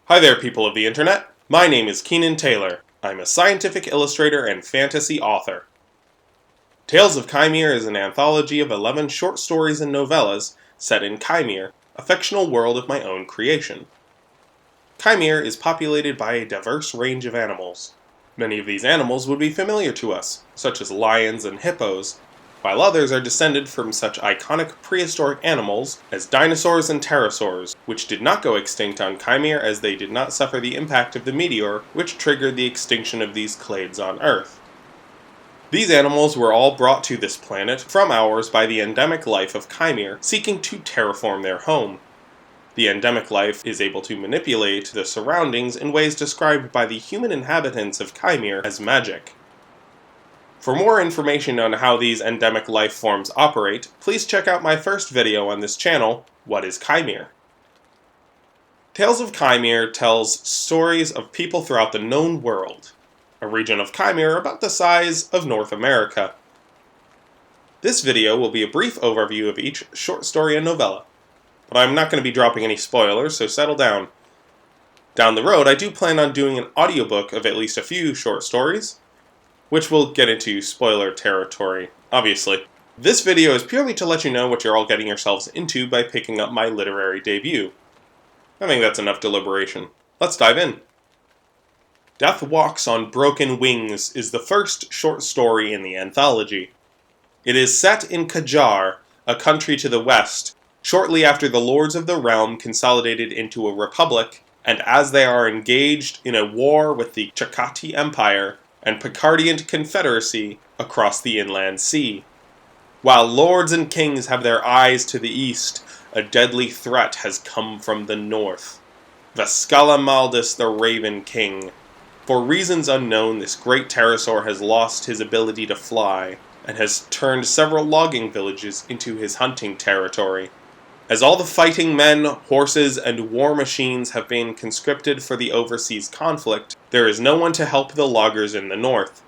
Hi there, people of the internet. My name is Keenan Taylor. I'm a scientific illustrator and fantasy author. Tales of Kaimere is an anthology of 11 short stories and novellas set in Kaimere, a fictional world of my own creation. Kaimere is populated by a diverse range of animals. Many of these animals would be familiar to us, such as lions and hippos, while others are descended from such iconic prehistoric animals as dinosaurs and pterosaurs, which did not go extinct on Kaimere as they did not suffer the impact of the meteor which triggered the extinction of these clades on Earth. These animals were all brought to this planet from ours by the endemic life of Kaimere, seeking to terraform their home. The endemic life is able to manipulate the surroundings in ways described by the human inhabitants of Kaimere as magic. For more information on how these endemic life forms operate, please check out my first video on this channel, What is Kaimere? Tales of Kaimere tells stories of people throughout the known world, a region of Kaimere about the size of North America. This video will be a brief overview of each short story and novella, but I'm not going to be dropping any spoilers, so settle down. Down the road, I do plan on doing an audiobook of at least a few short stories, which will get into spoiler territory, obviously. This video is purely to let you know what you're all getting yourselves into by picking up my literary debut. I think that's enough deliberation. Let's dive in. Death Walks on Broken Wings is the first short story in the anthology. It is set in Qajar, a country to the west, shortly after the Lords of the Realm consolidated into a republic, and as they are engaged in a war with the Chakati Empire and Picardian Confederacy across the inland sea. While lords and kings have their eyes to the east, a deadly threat has come from the north. Vescala Maldus, the Raven King. For reasons unknown, this great pterosaur has lost his ability to fly, and has turned several logging villages into his hunting territory. As all the fighting men, horses, and war machines have been conscripted for the overseas conflict, there is no one to help the loggers in the north.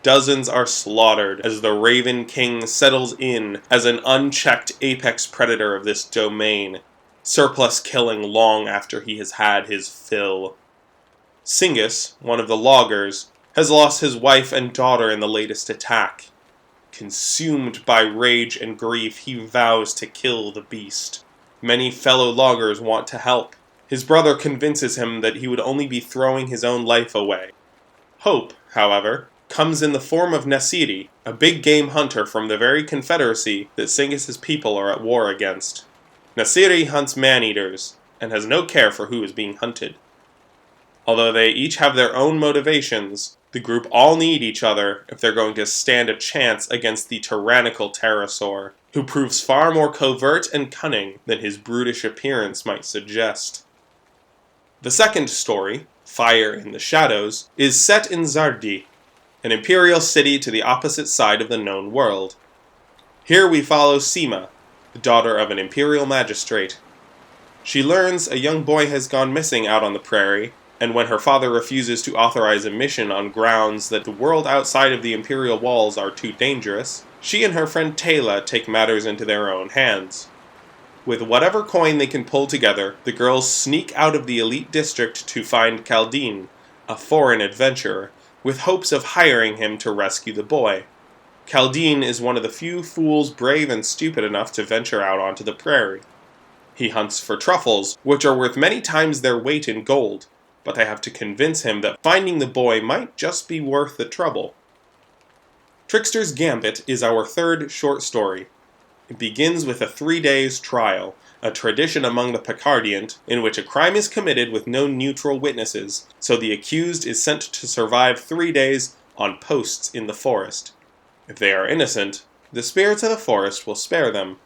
Dozens are slaughtered as the Raven King settles in as an unchecked apex predator of this domain, surplus killing long after he has had his fill. Singus, one of the loggers, has lost his wife and daughter in the latest attack. Consumed by rage and grief, he vows to kill the beast. Many fellow loggers want to help. His brother convinces him that he would only be throwing his own life away. Hope, however, comes in the form of Nasiri, a big game hunter from the very confederacy that Singus's people are at war against. Nasiri hunts man-eaters, and has no care for who is being hunted. Although they each have their own motivations, the group all need each other if they're going to stand a chance against the tyrannical pterosaur, who proves far more covert and cunning than his brutish appearance might suggest. The second story, Fire in the Shadows, is set in Zardi, an imperial city to the opposite side of the known world. Here we follow Sima, the daughter of an imperial magistrate. She learns a young boy has gone missing out on the prairie, and when her father refuses to authorize a mission on grounds that the world outside of the imperial walls are too dangerous, she and her friend Tayla take matters into their own hands. With whatever coin they can pull together, the girls sneak out of the elite district to find Kaldin, a foreign adventurer, with hopes of hiring him to rescue the boy. Kaldin is one of the few fools brave and stupid enough to venture out onto the prairie. He hunts for truffles, which are worth many times their weight in gold, but they have to convince him that finding the boy might just be worth the trouble. Tricksters Gambit is our third short story. It begins with a 3 days trial, a tradition among the Picardian, in which a crime is committed with no neutral witnesses, so the accused is sent to survive 3 days on posts in the forest. If they are innocent, the spirits of the forest will spare them.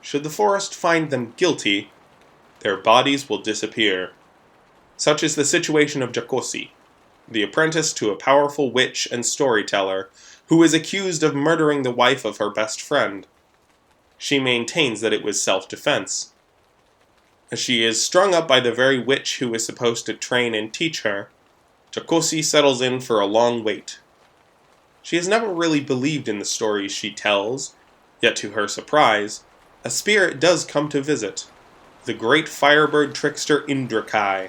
Should the forest find them guilty, their bodies will disappear. Such is the situation of Jacosi, the apprentice to a powerful witch and storyteller, who is accused of murdering the wife of her best friend. She maintains that it was self-defense. As she is strung up by the very witch who is supposed to train and teach her, Jacosi settles in for a long wait. She has never really believed in the stories she tells, yet to her surprise, a spirit does come to visit, the great firebird trickster Indrakai,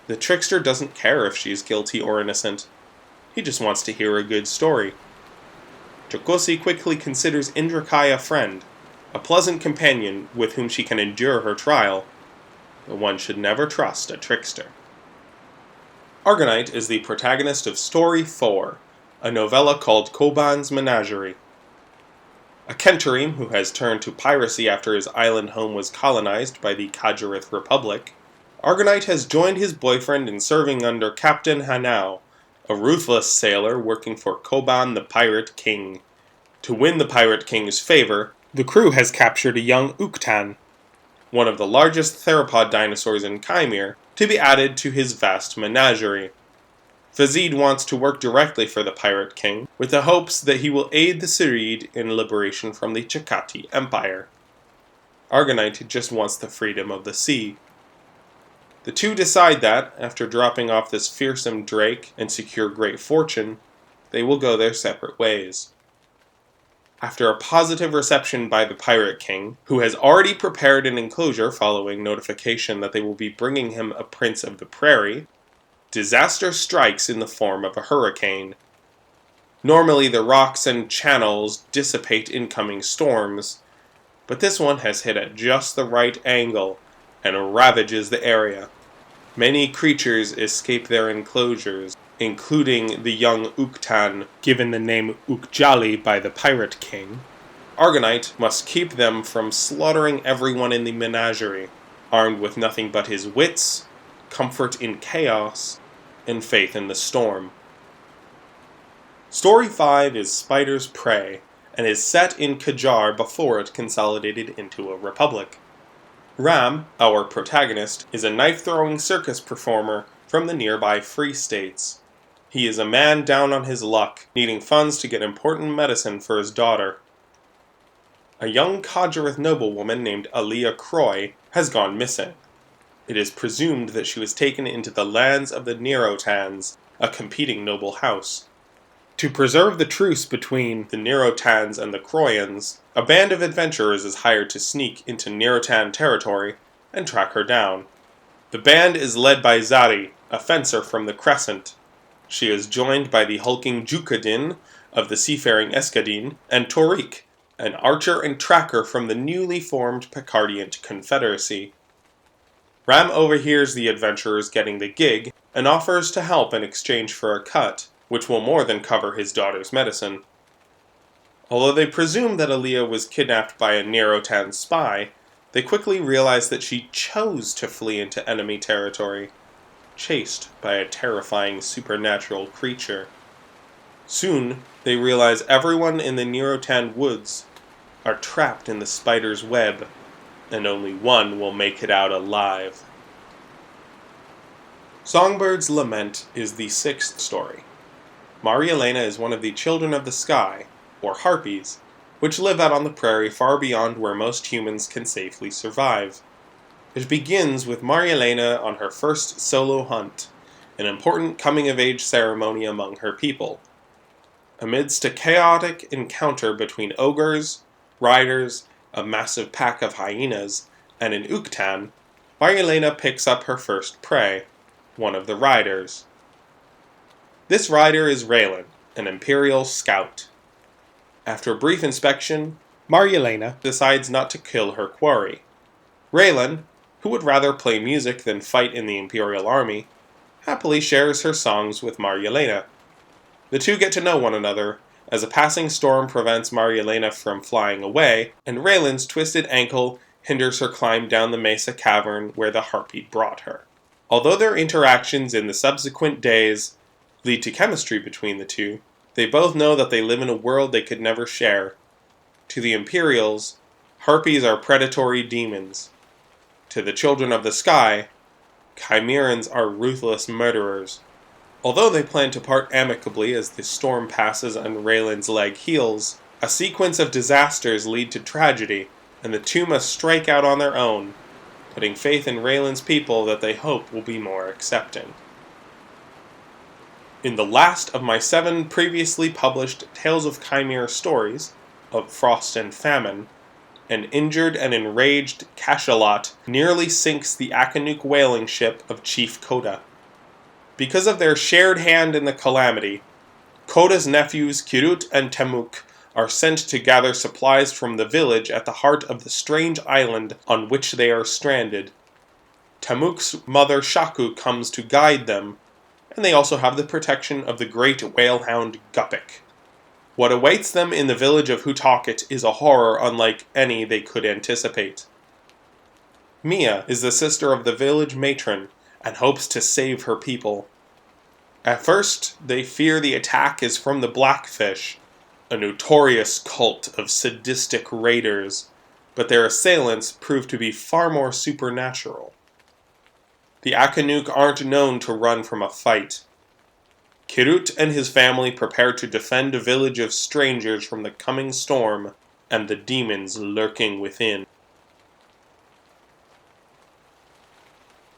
The trickster doesn't care if she's guilty or innocent. He just wants to hear a good story. Jokosi quickly considers Indrakai a friend, a pleasant companion with whom she can endure her trial, but one should never trust a trickster. Argonite is the protagonist of Story 4, a novella called Konans Menagerie. A Kenterim who has turned to piracy after his island home was colonized by the Kajarith Republic, Argonite has joined his boyfriend in serving under Captain Hanao, a ruthless sailor working for Koban the Pirate King. To win the Pirate King's favor, the crew has captured a young Uktan, one of the largest theropod dinosaurs in Kaimere, to be added to his vast menagerie. Fazid wants to work directly for the Pirate King, with the hopes that he will aid the Sirid in liberation from the Chakati Empire. Argonite just wants the freedom of the sea. The two decide that, after dropping off this fearsome drake and secure great fortune, they will go their separate ways. After a positive reception by the Pirate King, who has already prepared an enclosure following notification that they will be bringing him a Prince of the Prairie, disaster strikes in the form of a hurricane. Normally the rocks and channels dissipate incoming storms, but this one has hit at just the right angle and ravages the area. Many creatures escape their enclosures, including the young Uktan, given the name Ukjali by the Pirate King. Argonite must keep them from slaughtering everyone in the menagerie, armed with nothing but his wits, comfort in chaos, and faith in the storm. Story 5 is Spider's Prey, and is set in Kajar before it consolidated into a republic. Ram, our protagonist, is a knife-throwing circus performer from the nearby Free States. He is a man down on his luck, needing funds to get important medicine for his daughter. A young Kajarith noblewoman named Aliyah Croy has gone missing. It is presumed that she was taken into the lands of the Nerotans, a competing noble house. To preserve the truce between the Nerotans and the Croyans, a band of adventurers is hired to sneak into Nerotan territory and track her down. The band is led by Zari, a fencer from the Crescent. She is joined by the hulking Jukadin of the seafaring Eskadin, and Torik, an archer and tracker from the newly formed Picardiant Confederacy. Ram overhears the adventurers getting the gig and offers to help in exchange for a cut, which will more than cover his daughter's medicine. Although they presume that Aliyah was kidnapped by a Nerotan spy, they quickly realize that she chose to flee into enemy territory, chased by a terrifying supernatural creature. Soon, they realize everyone in the Nerotan woods are trapped in the spider's web, and only one will make it out alive. Songbirds Lament is the 6th story. Marielena is one of the children of the sky, or harpies, which live out on the prairie far beyond where most humans can safely survive. It begins with Marielena on her first solo hunt, an important coming-of-age ceremony among her people. Amidst a chaotic encounter between ogres, riders, a massive pack of hyenas, and an Uktan, Marielena picks up her first prey, one of the riders. This rider is Raylan, an Imperial scout. After a brief inspection, Marielena decides not to kill her quarry. Raylan, who would rather play music than fight in the Imperial army, happily shares her songs with Marielena. The two get to know one another, as a passing storm prevents Marielena from flying away, and Raylan's twisted ankle hinders her climb down the mesa cavern where the harpy brought her. Although their interactions in the subsequent days lead to chemistry between the two, they both know that they live in a world they could never share. To the Imperials, harpies are predatory demons. To the children of the sky, Chimerans are ruthless murderers. Although they plan to part amicably as the storm passes and Raylan's leg heals, a sequence of disasters lead to tragedy, and the two must strike out on their own, putting faith in Raylan's people that they hope will be more accepting. In the last of my 7 previously published Tales of Kaimere stories, of Frost and Famine, an injured and enraged cachalot nearly sinks the Akanuk whaling ship of Chief Koda. Because of their shared hand in the calamity, Koda's nephews Kirut and Temuk are sent to gather supplies from the village at the heart of the strange island on which they are stranded. Temuk's mother Shaku comes to guide them, and they also have the protection of the great whalehound Gupik. What awaits them in the village of Hutakit is a horror unlike any they could anticipate. Mia is the sister of the village matron and hopes to save her people. At first, they fear the attack is from the Blackfish, a notorious cult of sadistic raiders, but their assailants prove to be far more supernatural. The Akanuk aren't known to run from a fight. Kirut and his family prepare to defend a village of strangers from the coming storm and the demons lurking within.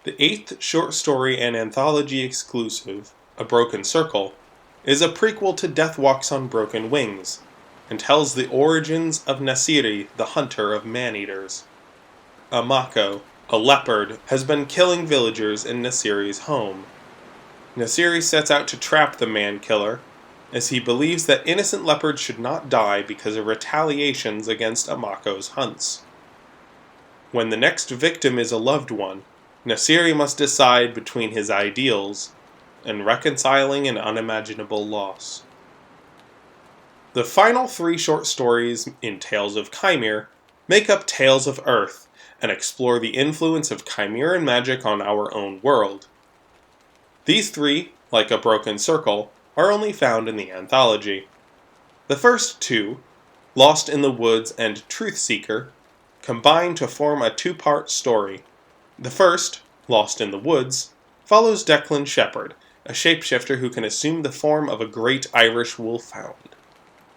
The 8th short story and anthology exclusive, A Broken Circle, is a prequel to Death Walks on Broken Wings, and tells the origins of Nasiri, the hunter of man-eaters. Amako, a leopard, has been killing villagers in Nasiri's home. Nasiri sets out to trap the man-killer, as he believes that innocent leopards should not die because of retaliations against Amako's hunts. When the next victim is a loved one, Nasiri must decide between his ideals and reconciling an unimaginable loss. The final 3 short stories in Tales of Kaimere make up Tales of Earth and explore the influence of Chimeran magic on our own world. These 3, like A Broken Circle, are only found in the anthology. The first 2, Lost in the Woods and Truth Seeker, combine to form a 2-part story. The first, Lost in the Woods, follows Declan Shepherd, a shapeshifter who can assume the form of a great Irish wolfhound.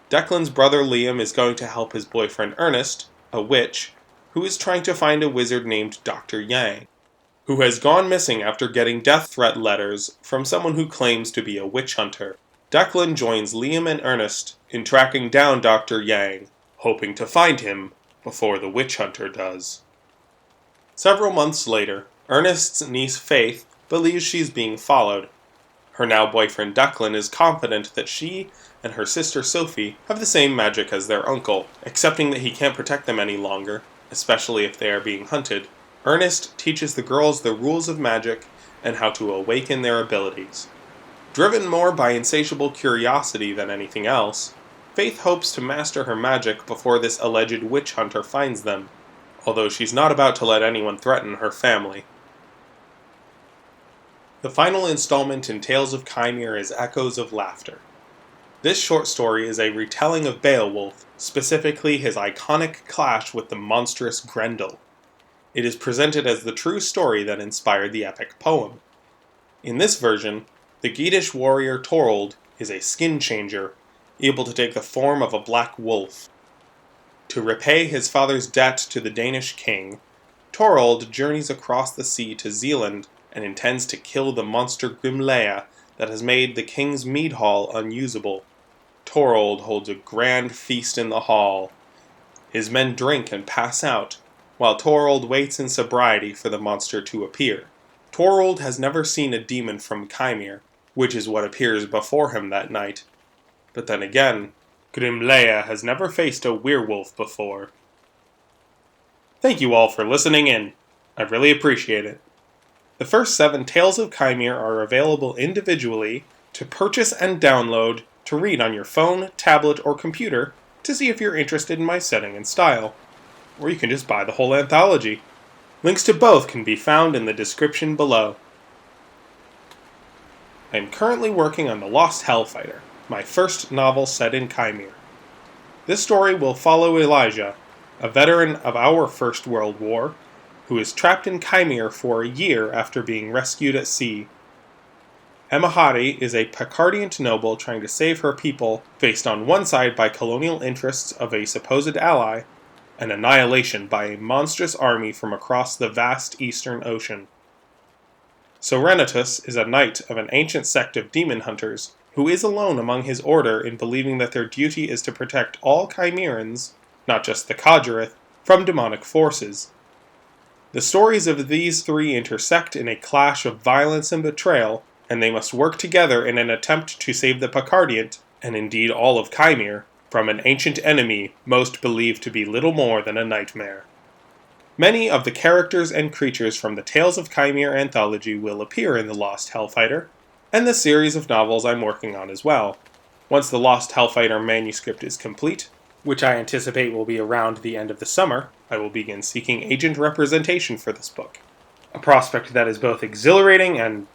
Declan's brother Liam is going to help his boyfriend Ernest, a witch, who is trying to find a wizard named Dr. Yang, who has gone missing after getting death threat letters from someone who claims to be a witch hunter. Declan joins Liam and Ernest in tracking down Dr. Yang, hoping to find him before the witch hunter does. Several months later, Ernest's niece Faith believes she's being followed. Her now boyfriend Declan is confident that she and her sister Sophie have the same magic as their uncle, accepting that he can't protect them any longer, especially if they are being hunted. Ernest teaches the girls the rules of magic and how to awaken their abilities. Driven more by insatiable curiosity than anything else, Faith hopes to master her magic before this alleged witch hunter finds them, although she's not about to let anyone threaten her family. The final installment in Tales of Kaimere is Echoes of Laughter. This short story is a retelling of Beowulf, specifically his iconic clash with the monstrous Grendel. It is presented as the true story that inspired the epic poem. In this version, the Geatish warrior Thorold is a skin changer, able to take the form of a black wolf. To repay his father's debt to the Danish king, Thorold journeys across the sea to Zealand and intends to kill the monster Grimleia that has made the king's mead hall unusable. Thorold holds a grand feast in the hall. His men drink and pass out, while Thorold waits in sobriety for the monster to appear. Thorold has never seen a demon from Kaimere, which is what appears before him that night. But then again, Grimleia has never faced a werewolf before. Thank you all for listening in. I really appreciate it. The first 7 Tales of Kaimere are available individually to purchase and download to read on your phone, tablet, or computer to see if you're interested in my setting and style. Or you can just buy the whole anthology. Links to both can be found in the description below. I am currently working on The Lost Hellfighter, my first novel set in Kaimere. This story will follow Elijah, a veteran of our First World War, who is trapped in Kaimere for a year after being rescued at sea. Emahari is a Picardian noble trying to save her people, faced on one side by colonial interests of a supposed ally, and annihilation by a monstrous army from across the vast eastern ocean. Serenatus is a knight of an ancient sect of demon hunters, who is alone among his order in believing that their duty is to protect all Chimerans, not just the Kadgereth, from demonic forces. The stories of these 3 intersect in a clash of violence and betrayal, and they must work together in an attempt to save the Picardiant, and indeed all of Kaimere, from an ancient enemy most believed to be little more than a nightmare. Many of the characters and creatures from the Tales of Kaimere anthology will appear in The Lost Hellfighter, and the series of novels I'm working on as well. Once the Lost Hellfighter manuscript is complete, which I anticipate will be around the end of the summer, I will begin seeking agent representation for this book. A prospect that is both exhilarating and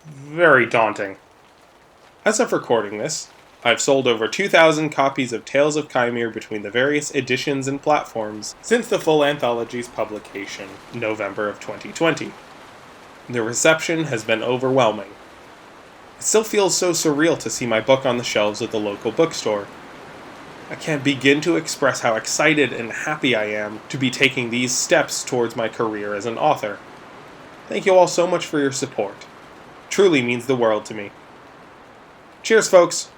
very daunting. As of recording this, I've sold over 2,000 copies of Tales of Kaimere between the various editions and platforms since the full anthology's publication, November of 2020. The reception has been overwhelming. It still feels so surreal to see my book on the shelves of the local bookstore. I can't begin to express how excited and happy I am to be taking these steps towards my career as an author. Thank you all so much for your support. It truly means the world to me. Cheers, folks!